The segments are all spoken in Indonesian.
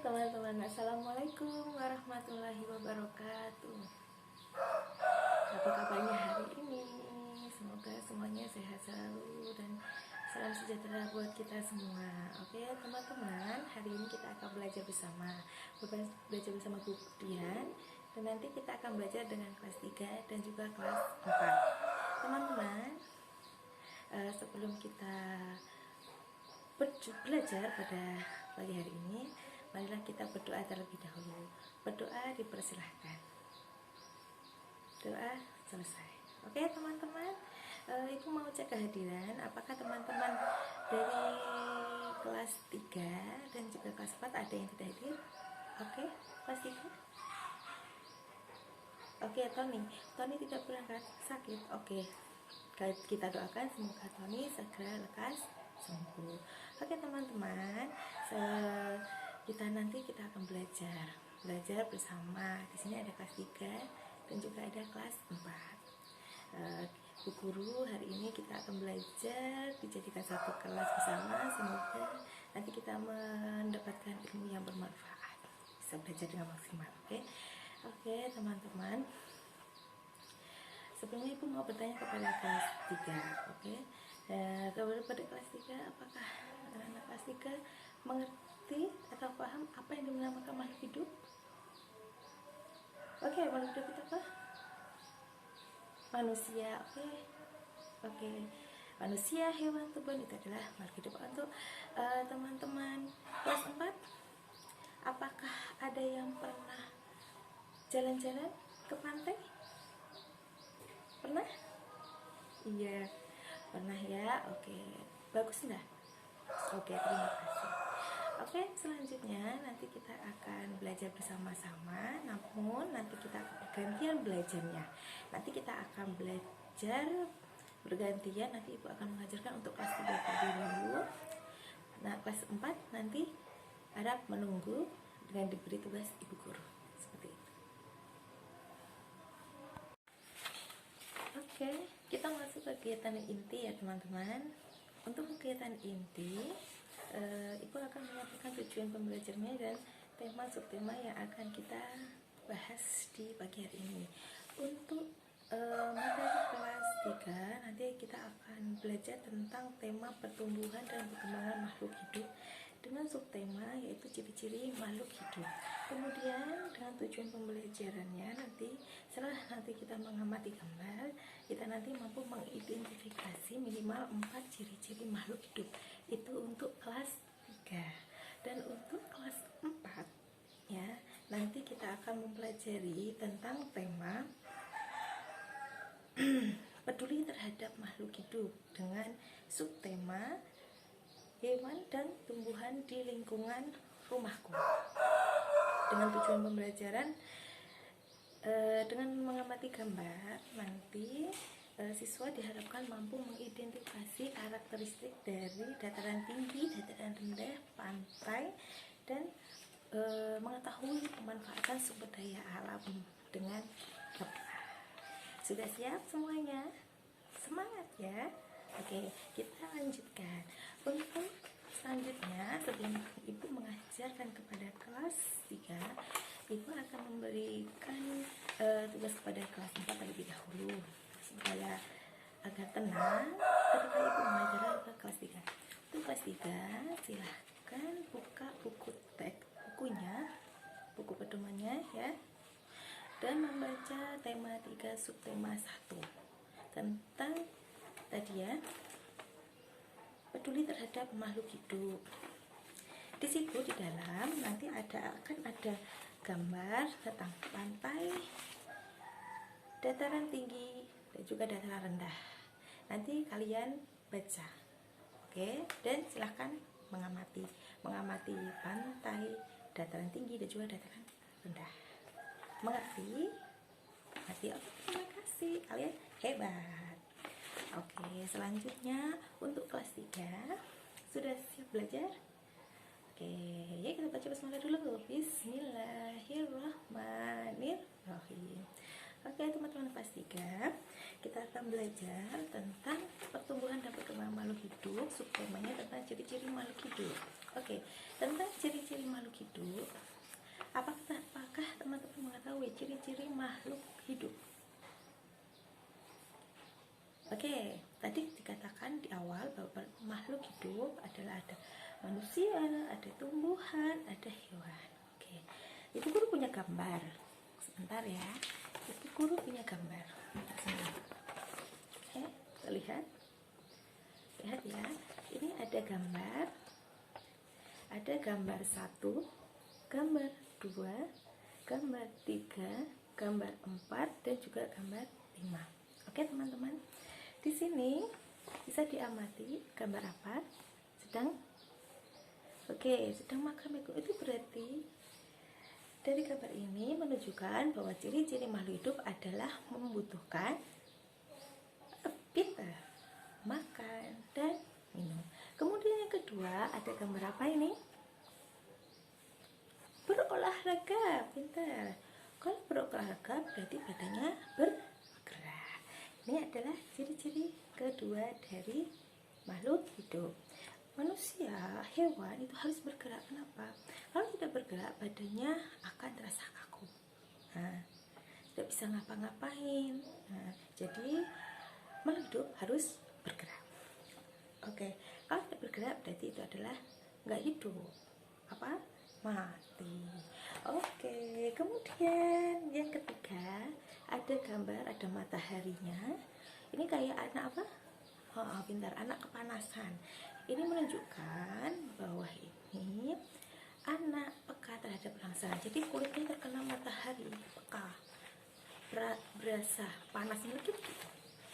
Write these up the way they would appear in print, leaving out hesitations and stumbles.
teman-teman, assalamualaikum warahmatullahi wabarakatuh. Apa kabarnya hari ini? Semoga semuanya sehat selalu dan salam sejahtera buat kita semua. Oke teman-teman, hari ini kita akan belajar bersama Bu Dian. Dan nanti kita akan belajar dengan kelas 3 dan juga kelas 4. Teman-teman, sebelum kita belajar pada pagi hari ini, marilah kita berdoa terlebih dahulu. Berdoa dipersilahkan. Doa selesai. Oke teman-teman, Ibu mau cek kehadiran. Apakah teman-teman dari kelas 3 dan juga kelas 4 ada yang tidak hadir? Oke, kelas 3. Oke, Tony tidak berangkat, sakit. Oke, kita doakan semoga Tony segera lekas sembuh. Oke teman-teman, kita akan belajar bersama. Di sini ada kelas 3 dan juga ada kelas 4. Bu Guru, hari ini kita akan belajar dijadikan satu kelas bersama. Semoga nanti kita mendapatkan ilmu yang bermanfaat, bisa belajar dengan maksimal. Oke teman-teman, sebelumnya Ibu mau bertanya kepada kelas 3. Kepada kelas 3, apakah anak kelas 3 mengerti atau paham apa yang dinamakan makhluk hidup? Makhluk hidup itu apa? Manusia. Oke. Manusia, hewan, tumbuhan itu adalah makhluk hidup. Untuk teman-teman kelas 4, apakah ada yang pernah jalan-jalan ke pantai? Pernah? Iya, pernah ya. Oke, bagus enggak? Oke, terima kasih. Oke, selanjutnya nanti kita akan belajar bersama-sama, namun nanti kita akan bergantian belajarnya. Nanti kita akan belajar bergantian, nanti Ibu akan mengajarkan untuk kelas 3 terlebih dahulu. Nah, kelas 4 nanti harap menunggu dengan diberi tugas Ibu Guru. Seperti itu. Oke, kita masuk ke kegiatan inti ya teman-teman. Untuk kegiatan inti, Ibu akan menyampaikan tujuan pembelajarannya dan tema subtema yang akan kita bahas di pagi hari ini. Untuk materi kelas 3, nanti kita akan belajar tentang tema pertumbuhan dan perkembangan makhluk hidup dengan subtema yaitu ciri-ciri makhluk hidup. Kemudian dengan tujuan pembelajarannya setelah kita mengamati gambar, kita nanti mampu mengidentifikasi minimal 4 ciri-ciri makhluk hidup. Itu untuk kelas 3. Dan untuk kelas 4 ya, nanti kita akan mempelajari tentang tema peduli terhadap makhluk hidup dengan subtema hewan dan tumbuhan di lingkungan rumahku. Dengan tujuan pembelajaran, dengan mengamati gambar, nanti siswa diharapkan mampu mengidentifikasi karakteristik dari dataran tinggi, dataran rendah, pantai, dan mengetahui pemanfaatan sumber daya alam dengan tepat. Sudah siap semuanya? Semangat ya! Oke, kita lanjutkan. Untuk selanjutnya, sebelum Ibu mengajarkan kepada kelas 3, Ibu akan memberikan tugas kepada kelas 4 terlebih dahulu, supaya agar tenang ketika Ibu mengajarkan ke kelas 3. Untuk kelas 3, silahkan buka buku teks, buku pedomannya ya, dan membaca tema 3 subtema 1 tentang tadi ya, peduli terhadap makhluk hidup. Di situ di dalam nanti akan ada gambar tentang pantai, dataran tinggi, dan juga dataran rendah. Nanti kalian baca, oke? Dan silahkan mengamati pantai, dataran tinggi, dan juga dataran rendah. Mengerti? Oke, terima kasih, kalian hebat. Oke, selanjutnya untuk kelas 3, sudah siap belajar? Oke, ya kita baca basmalah dulu. Bismillahirrahmanirrahim. Oke teman-teman kelas 3, kita akan belajar tentang pertumbuhan dan perkembangan makhluk hidup. Subtemanya tentang ciri-ciri makhluk hidup. Oke, tentang ciri-ciri makhluk hidup. Apakah teman-teman mengetahui ciri-ciri makhluk hidup? Oke, tadi dikatakan di awal bahwa makhluk hidup adalah ada manusia, ada tumbuhan, ada hewan. Oke, Ibu Guru punya gambar. Sebentar ya, Ibu Guru punya gambar. Oke, lihat ya. Ini ada gambar. Ada gambar 1, gambar 2, gambar 3, gambar 4, dan juga gambar 5. Oke, teman-teman. Di sini bisa diamati gambar apa? Sedang makan minggu. Itu berarti dari gambar ini menunjukkan bahwa ciri-ciri makhluk hidup adalah membutuhkan kita makan dan minum. Kemudian yang kedua, ada gambar apa ini? Berolahraga. Pintar. Kalau berolahraga berarti badannya bergerak. Ini adalah ciri-ciri kedua dari makhluk hidup. Manusia, hewan itu harus bergerak. Kenapa? Kalau tidak bergerak, badannya akan terasa kaku. Tidak bisa ngapa-ngapain. Jadi makhluk hidup harus bergerak. Oke, kalau tidak bergerak berarti itu adalah nggak hidup. Apa? Mati. Oke, kemudian yang ketiga ada gambar, ada mataharinya. Ini kayak anak apa? Pintar, anak kepanasan. Ini menunjukkan bahwa ini anak peka terhadap rangsangan. Jadi kulitnya terkena matahari, peka, berasa panas sedikit.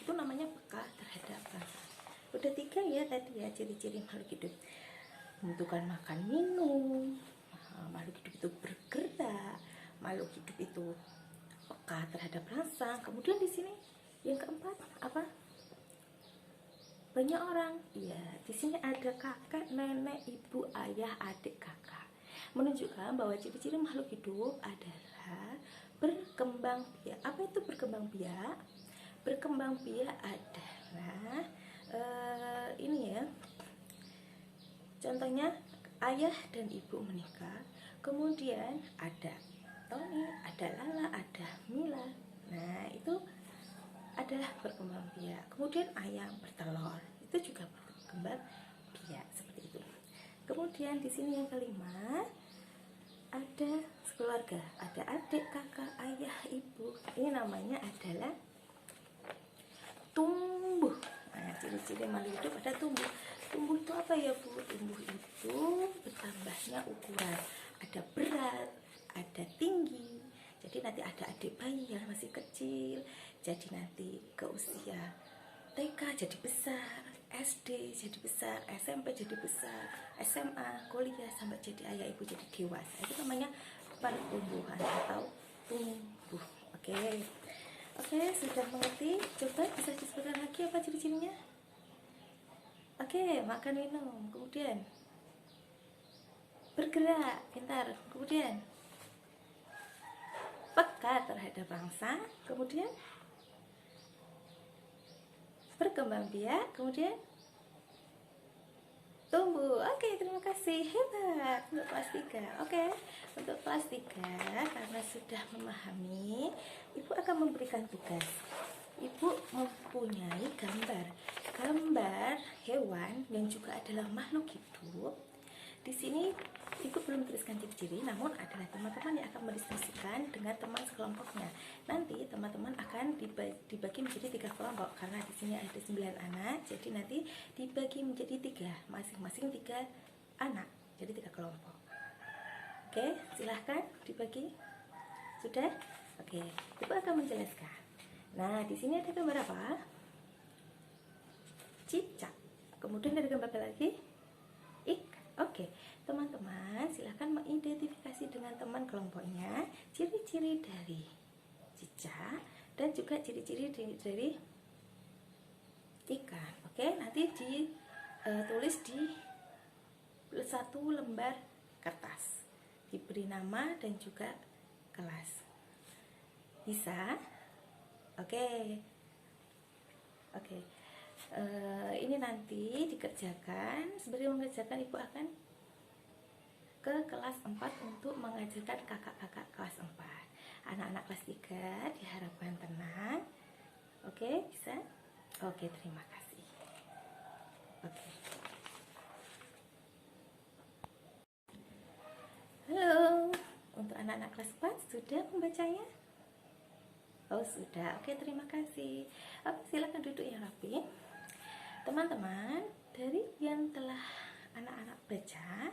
Itu namanya peka terhadap rangsangan. Udah 3 ya tadi ya ciri-ciri makhluk hidup. Membutuhkan makan minum, makhluk hidup itu bergerak, makhluk hidup itu peka terhadap rasa. Kemudian di sini yang keempat apa? Banyak orang. Iya, di sini ada kakek, nenek, ibu, ayah, adik, kakak. Menunjukkan bahwa ciri-ciri makhluk hidup adalah berkembang biak. Apa itu berkembang biak? Berkembang biak adalah ini ya. Contohnya ayah dan ibu menikah, kemudian ada Tony, ada Lala, ada Mila. Nah, itu adalah berkembang biak. Kemudian ayam bertelur, itu juga berkembang biak seperti itu. Kemudian di sini yang kelima ada keluarga, ada adik, kakak, ayah, ibu. Ini namanya adalah tumbuh. Nah, ciri-ciri makhluk hidup ada tumbuh. Tumbuh itu apa ya, Bu? Tumbuh itu bertambahnya ukuran. Ada berat, ada tinggi. Jadi nanti ada adik bayi yang masih kecil. Jadi nanti ke usia TK jadi besar, SD jadi besar, SMP jadi besar, SMA, kuliah, sampai jadi ayah ibu jadi dewasa. Itu namanya pertumbuhan atau tumbuh. Oke, sudah mengerti? Coba bisa disebutkan lagi apa ciri-cirinya? Oke, makan minum, kemudian bergerak, pintar, kemudian peka terhadap rangsa, kemudian berkembang biak, kemudian tumbuh. Oke, terima kasih, hebat untuk kelas 3. Oke, untuk kelas 3 karena sudah memahami, Ibu akan memberikan tugas. Ibu mempunyai gambar hewan yang juga adalah makhluk hidup. Di sini Ibu belum tuliskan ciri-ciri, namun adalah teman-teman yang akan mendiskusikan dengan teman sekelompoknya. Nanti teman-teman akan dibagi menjadi 3 kelompok karena di sini ada 9 anak. Jadi nanti dibagi menjadi 3, masing-masing 3 anak. Jadi 3 kelompok. Oke, silahkan dibagi. Sudah? Oke, Ibu akan menjelaskan. Nah, di sini ada gambar apa? Cicak. Kemudian ada gambar apa lagi? Ikan. Oke, teman-teman silahkan mengidentifikasi dengan teman kelompoknya ciri-ciri dari cicak dan juga ciri-ciri dari ikan. Oke, nanti ditulis di 1 lembar kertas, diberi nama dan juga kelas. Bisa? Oke, Oke. Ini nanti dikerjakan. Sebelum mengerjakan, Ibu akan ke kelas 4 untuk mengajarkan kakak-kakak kelas 4. Anak-anak kelas 3 diharapkan tenang. Oke, bisa? Oke, terima kasih. Oke. Halo, untuk anak-anak kelas 4 sudah membacanya? Oh, sudah. Oke, terima kasih. Oke, silakan duduk yang rapi. Teman-teman, dari yang telah anak-anak baca,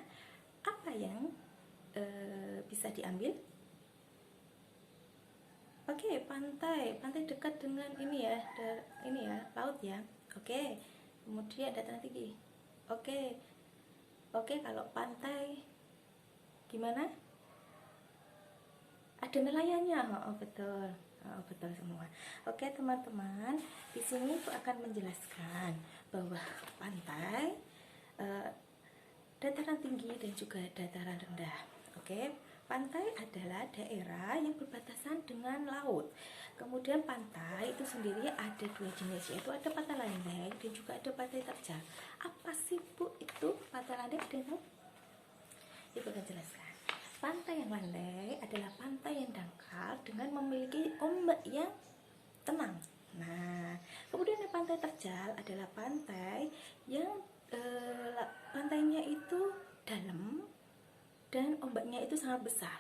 apa yang bisa diambil? Oke, pantai dekat dengan ini ya, laut ya. Oke, kemudian dataran tinggi. Oke, kalau pantai gimana? Ada nelayannya. Oh, betul. Oh, betul semua. Oke, teman-teman, di sini aku akan menjelaskan bahwa pantai, dataran tinggi dan juga dataran rendah. Oke, pantai adalah daerah yang berbatasan dengan laut. Kemudian pantai itu sendiri ada dua jenis, yaitu ada pantai landai dan juga ada pantai terjal. Apa sih Bu itu pantai landai? Ada yang tahu? Ibu akan jelaskan. Pantai yang landai adalah pantai yang dangkal dengan memiliki ombak yang tenang. Nah, kemudian pantai terjal adalah pantai yang pantainya itu dalam dan ombaknya itu sangat besar.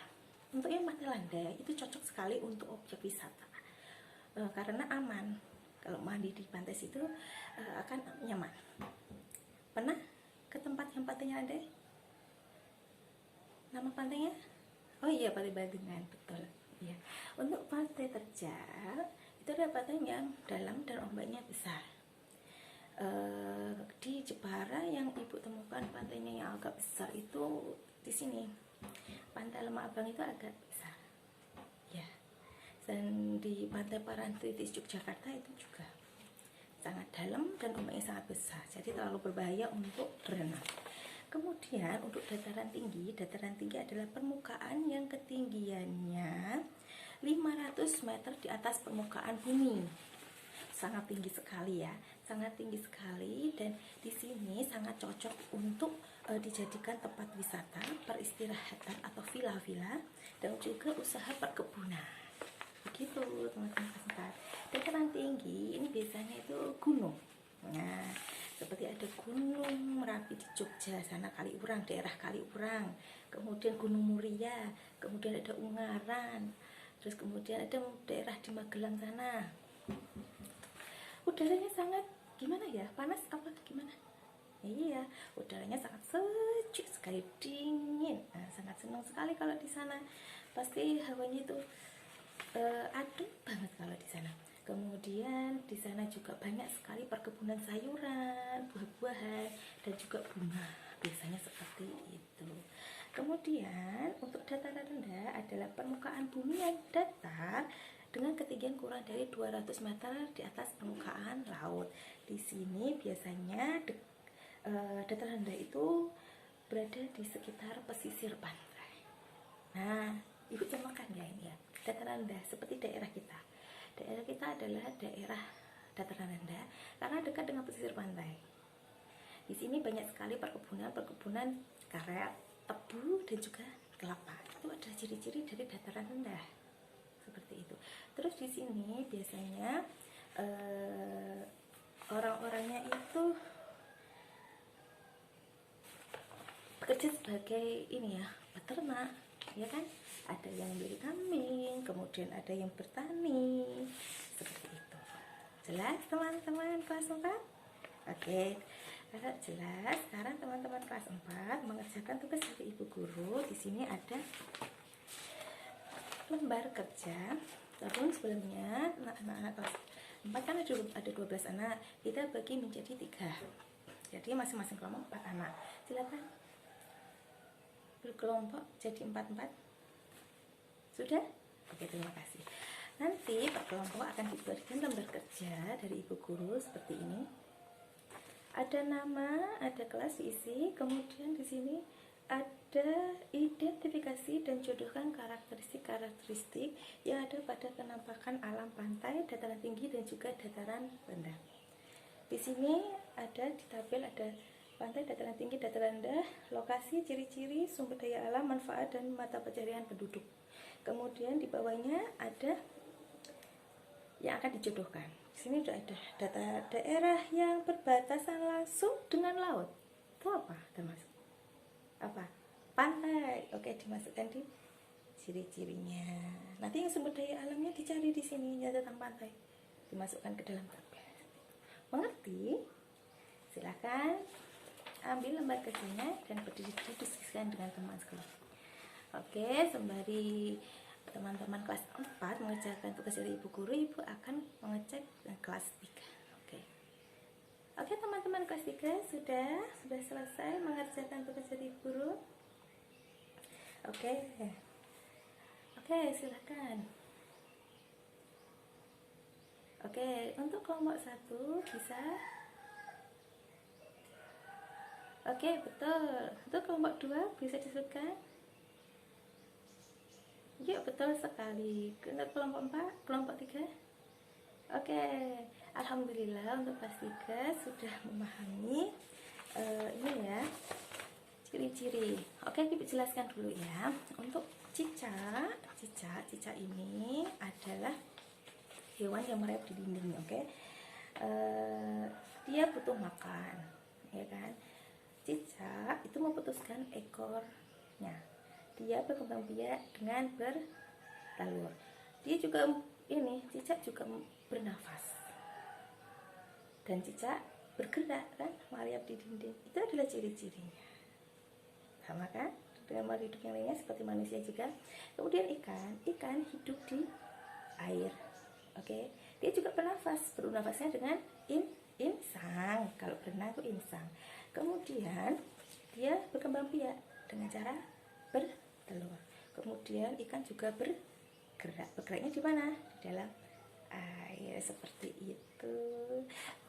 Untuk yang pantai landai itu cocok sekali untuk objek wisata karena aman. Kalau mandi di pantai situ akan nyaman. Pernah ke tempat yang pantainya landai? Nama pantainya? Oh iya, Pantai Badengan, betul. Ya. Untuk pantai terjal itu ada pantai yang dalam dan ombaknya besar. Di Jepara yang Ibu temukan pantainya yang agak besar itu di sini. Pantai Lemah Abang itu agak besar. Ya. Dan di Pantai Parangtritis Yogyakarta itu juga sangat dalam dan ombaknya sangat besar. Jadi terlalu berbahaya untuk berenang. Kemudian untuk dataran tinggi adalah permukaan yang ketinggiannya 500 meter di atas permukaan bumi. Sangat tinggi sekali ya, sangat tinggi sekali, dan di sini sangat cocok untuk dijadikan tempat wisata, peristirahatan atau villa-villa dan juga usaha perkebunan. Begitu teman-teman. Dataran tinggi ini biasanya itu gunung. Nah, seperti ada Gunung Merapi di Jogja, sana Kaliurang, daerah Kaliurang, kemudian Gunung Muria, kemudian ada Ungaran, terus kemudian ada daerah di Magelang sana. Udaranya sangat gimana ya, panas apa gimana? Iya, udaranya sangat sejuk sekali, dingin. Nah, sangat senang sekali kalau di sana. Pasti hawanya itu adem banget kalau di sana. Kemudian di sana juga banyak sekali perkebunan sayuran, buah-buahan, dan juga bunga. Biasanya seperti itu. Kemudian untuk dataran rendah adalah permukaan bumi yang datar dengan ketinggian kurang dari 200 meter di atas permukaan laut. Di sini biasanya dataran rendah itu berada di sekitar pesisir pantai. Nah, Ibu contohkan ya ini ya, dataran rendah seperti daerah kita. Daerah kita adalah daerah dataran rendah karena dekat dengan pesisir pantai. Di sini banyak sekali perkebunan karet, tebu, dan juga kelapa. Itu adalah ciri-ciri dari dataran rendah. Seperti itu. Terus di sini biasanya orang-orangnya itu bekerja sebagai ini ya, peternak, ya kan? Ada yang beli kambing, kemudian ada yang bertani, seperti itu. Jelas teman-teman kelas 4? Oke, kalau jelas, sekarang teman-teman kelas 4 mengerjakan tugas dari ibu guru. Di sini ada lembar kerja. Tahun sebelumnya anak-anak kelas 4 kan ada 12 anak, kita bagi menjadi 3. Jadi masing-masing kelompok 4 anak. Silakan berkelompok jadi 4-4. Sudah? Oke, terima kasih. Nanti per kelompok akan diberikan lembar kerja dari ibu guru seperti ini. Ada nama, ada kelas diisi, kemudian di sini ada identifikasi dan jodohkan karakteristik yang ada pada penampakan alam pantai, dataran tinggi dan juga dataran rendah. Di sini ada di tabel ada pantai, dataran tinggi, dataran rendah, lokasi, ciri-ciri, sumber daya alam, manfaat, dan mata pencaharian penduduk. Kemudian di bawahnya ada yang akan dijodohkan. Di sini sudah ada data daerah yang berbatasan langsung dengan laut. Itu apa? Termasuk apa? Pantai. Oke, dimasukkan di ciri-cirinya. Nanti yang sumber daya alamnya dicari di sini ya, tentang pantai, dimasukkan ke dalam tabel. Mengerti? Silakan ambil lembar kerjanya dan berdiskusikan dengan teman sekelas. Oke, sembari teman-teman kelas 4 mengerjakan tugas dari ibu guru, ibu akan mengecek kelas 3. Oke, teman-teman kelas 3 sudah selesai mengerjakan tugas dari ibu guru. Oke, silakan. Oke, untuk kelompok 1 bisa. Oke, betul. Untuk kelompok 2 bisa disebutkan? Ya, betul sekali. Untuk kelompok 4, kelompok 3? Oke, alhamdulillah untuk kelas 3 sudah memahami ini ya, ciri-ciri. Oke, kita jelaskan dulu ya. Untuk cicak ini adalah hewan yang merayap di dinding. Oke, dia butuh makan, ya kan? Cicak itu memutuskan ekornya. Dia berkembang biak dengan bertelur. Dia juga cicak juga bernafas. Dan cicak bergerak kan, merayap di dinding. Itu adalah ciri-cirinya. Sama kan? Dengan makhluk hidup yang lainnya seperti manusia juga. Kemudian ikan hidup di air. Oke, dia juga bernafas. Bernafasnya dengan insang. Kalau berenang itu insang. Kemudian dia berkembang biak dengan cara bertelur. Kemudian ikan juga bergerak. Bergeraknya di mana? Di dalam air, seperti itu.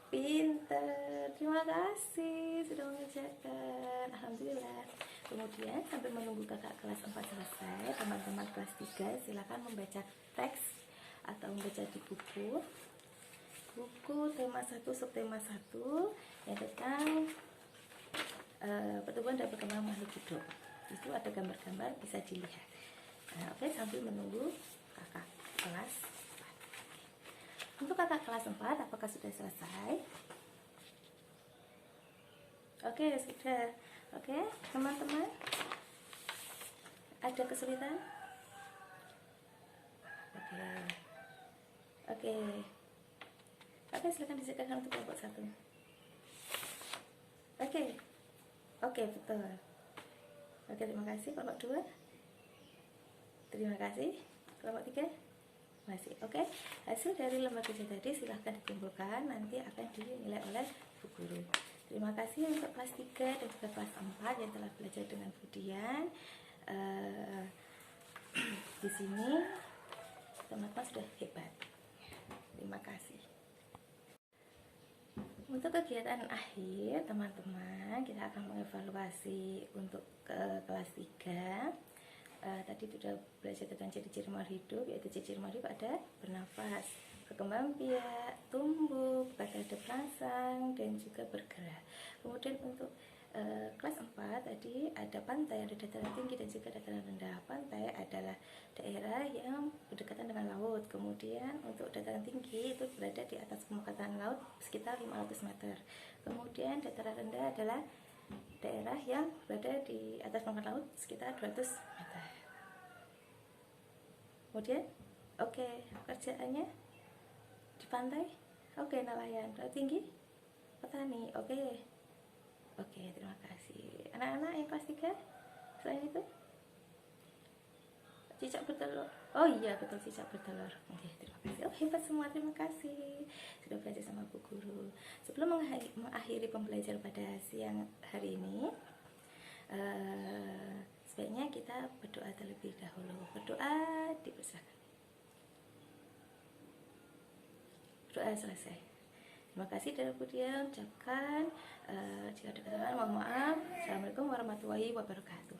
Pinter. Terima kasih sudah mengerjakan. Alhamdulillah. Kemudian sambil menunggu kakak kelas 4 selesai, teman-teman kelas 3 silakan membaca teks atau membaca di buku tema 1 subtema 1 yang tentang pertumbuhan dan perkembangan makhluk hidup. Itu ada gambar-gambar, bisa dilihat. Oke, sambil menunggu kakak kelas 4. Untuk kakak kelas 4, apakah sudah selesai? Oke, sudah. Oke, teman-teman, ada kesulitan? Oke, silakan disediakan untuk kelompok 1. Oke, betul. Oke, terima kasih. Kelompok 2, terima kasih. Kelompok 3, masih. Oke, hasil dari lembar kerja tadi silahkan dikumpulkan, nanti akan dinilai oleh bu guru. Terima kasih untuk kelas 3 dan juga kelas 4 yang telah belajar dengan Budian. Di sini teman-teman sudah hebat. Terima kasih. Untuk kegiatan akhir, teman-teman, kita akan mengevaluasi untuk kelas 3. Tadi sudah belajar tentang ciri-ciri makhluk hidup, yaitu ciri-ciri makhluk hidup ada bernafas, berkembang biak, tumbuh, berada perangsang, dan juga bergerak. Kemudian untuk kelas 4 tadi ada pantai, ada dataran tinggi dan juga dataran rendah. Pantai adalah daerah yang berdekatan dengan laut. Kemudian untuk dataran tinggi itu berada di atas permukaan laut sekitar 500 meter. Kemudian dataran rendah adalah daerah yang berada di atas permukaan laut sekitar 200 meter. Kemudian kerjaannya di pantai. Nelayan. Tinggi petani. Terima kasih. Anak-anak yang kelas 3, selain itu cicak bertelur. Oh iya, betul, cicak bertelur. Oke, terima kasih. Hebat semua, terima kasih sudah belajar sama bu guru. Sebelum mengakhiri pembelajaran pada siang hari ini, sebaiknya kita berdoa terlebih dahulu. Berdoa dipersilakan. Berdoa selesai. Terima kasih dari Budian, ucapkan jika ada kesalahan mohon maaf. Assalamualaikum warahmatullahi wabarakatuh.